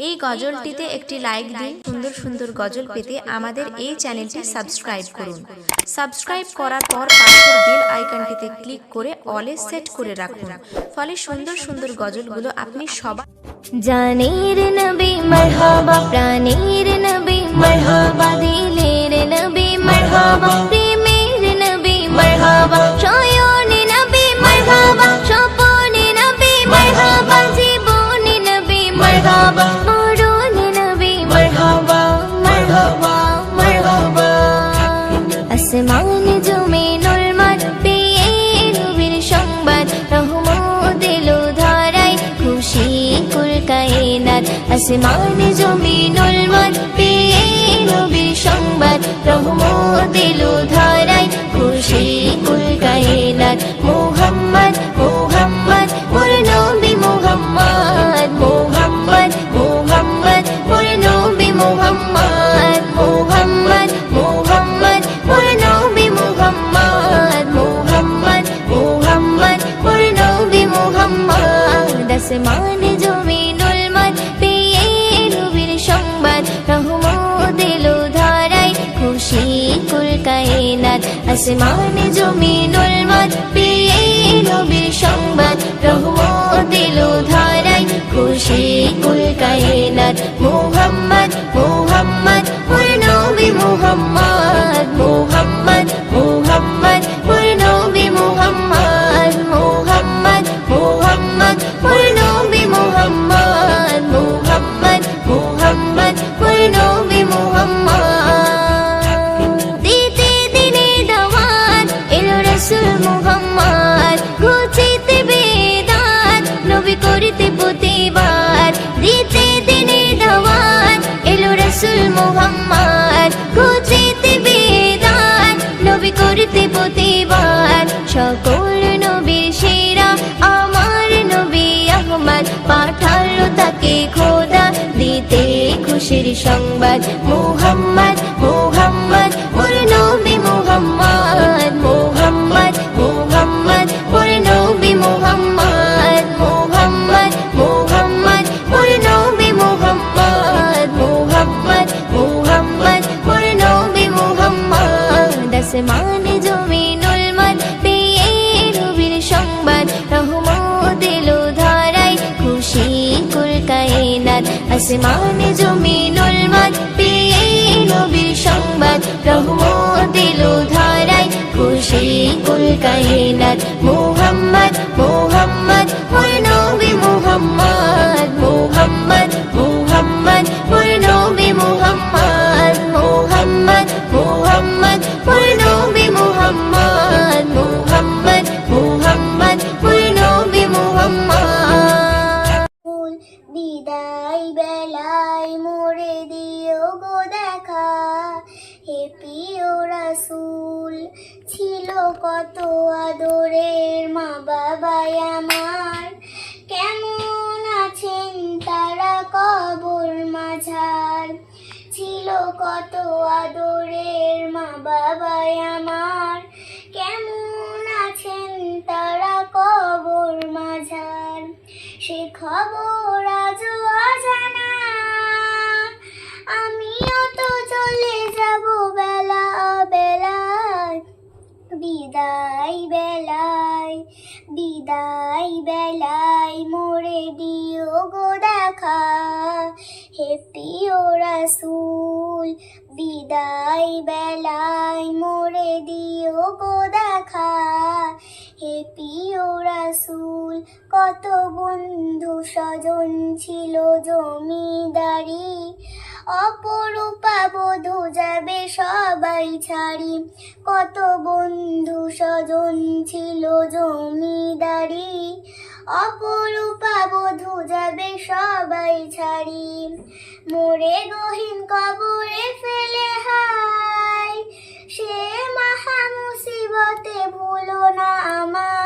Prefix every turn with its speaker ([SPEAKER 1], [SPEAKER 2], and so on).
[SPEAKER 1] এই গজলটিতে একটি লাইক দিন। সুন্দর সুন্দর গজল পেতে আমাদের এই চ্যানেলটি সাবস্ক্রাইব করুন। সাবস্ক্রাইব করার পর পাশের বেল আইকনটিতে ক্লিক করে অলে সেট করে রাখুন, ফলে সুন্দর সুন্দর গজলগুলো আপনি সবাই
[SPEAKER 2] জানের নবী মারহাবা, প্রাণের নবী মারহাবা, দিলের নবী মারহাবা, প্রেমের নবী মারহাবা, শয়নে নবী মারহাবা, স্বপনে নবী মারহাবা, জীবনে নবী মারহাবা, মরণে নবী মারহাবা, মারহাবা, মারহাবা। আসমানে জমিনুল মার পেয়ে নবীর সংবাদ, রহমত এলো ধারায়, খুশি কুল কায়নাত। আসমানে জমিনুল মার পেয়ে নবীর সংবাদ, রহমত এলো ধারায়, খুশি কুল কায়নাত। মুহাম্মদ মুহাম্মদ মোর নবী মুহাম্মদ, মুহাম্মদ মুহাম্মদ মোর নবী মুহাম্মদ, মুহাম্মদ মুহাম্মদ মোর নবী মুহাম্মদ, মুহাম্মদ মুহাম্মদ মোর নবী মুহাম্মদ। আসমানে জমিনুল মার পেয়ে নবীর সংবাদ, রহমত এলো ধারায়, খুশি কুল কায়নাত। আসমানে জমিনুল মার পেয়ে নবীর সংবাদ, রহমত এলো ধারায়, খুশি কুল কায়নাত। মুহাম্মদ মুহাম্মদ মোর নবী মুহাম্মদ, মুহাম্মদ মুহাম্মদ মোর নবী মুহাম্মদ, মুহাম্মদ মুহাম্মদ মোর নবী মুহাম্মদ, মুহাম্মদ মুহাম্মদ মোর নবী মুহাম্মদ। দিতে দিনে দাওয়াত এলো রাসূল মুহাম্মদ, ঘুচিতে বেদাত নবী করিতে প্রতিবাদ। দিতে দিনে দাওয়াত এলো রাসূল মুহাম্মদ, ঘুচিতে বেদাত নবী করিতে প্রতিবাদ। সকল নবীর সেরা আমার নবী আহমদ, পাঠালো তাকে খোদা দিতে খুশির সংবাদ। মুহাম্মদ মুহাম্মদ মোর নবী মুহাম্মদ, মুহাম্মদ মুহাম্মদ মোর নবী মুহাম্মদ, মুহাম্মদ মুহাম্মদ মোর নবী মুহাম্মদ, মুহাম্মদ মুহাম্মদ মোর নবী মুহাম্মদ। আসমানে জমিনুল মার পেয়ে নবীর সংবাদ, রহমত এলো ধারায়, খুশি কুল কায়নাত। আসমানে জমিনুল মার পেয়ে নবীর সংবাদ, রহমত এলো ধারায়, খুশি কুল কায়নাত। মুহাম্মদ মুহাম্মদ মোর নবী মুহাম্মদ, মুহাম্মদ মুহাম্মদ মোর নবী মুহাম্মদ, মুহাম্মদ মুহাম্মদ মোর নবী মুহাম্মদ, মুহাম্মদ মুহাম্মদ মোর নবী মুহাম্মদ। বিদায় বেলায় মোরে দিও গো দেখা, হে প্রিয় রাসূল ছিল কত আদরের মা বাবাই আমার, কেমন আছেন তারা কবর মাঝার। ছিল কত আদরের মা বাবাই আমার, কেমন আছেন তারা কবর মাঝার। সে খবর আজও অজানা, আমিও তো চলে যাব বেলা বেলায়। বিদায় বেলায় বিদায় বেলায় মোরে দিও গো দেখা, হে প্রিয় রাসূল বিদায় বেলায় মোরে দিও গো দেখা, হে প্রিয় রাসূল। কত বন্ধু স্বজন ছিল জমিদারি, অপরূপা বধূ যাবে সবাই ছাড়ি। কত বন্ধু স্বজন ছিল জমিদারি, অপরূপা বধূ যাবে সবাই ছাড়ি। মোরে গহীন কবরে ফেলে হায়, সে মহা মুসিবতে ভুলো না আমায়।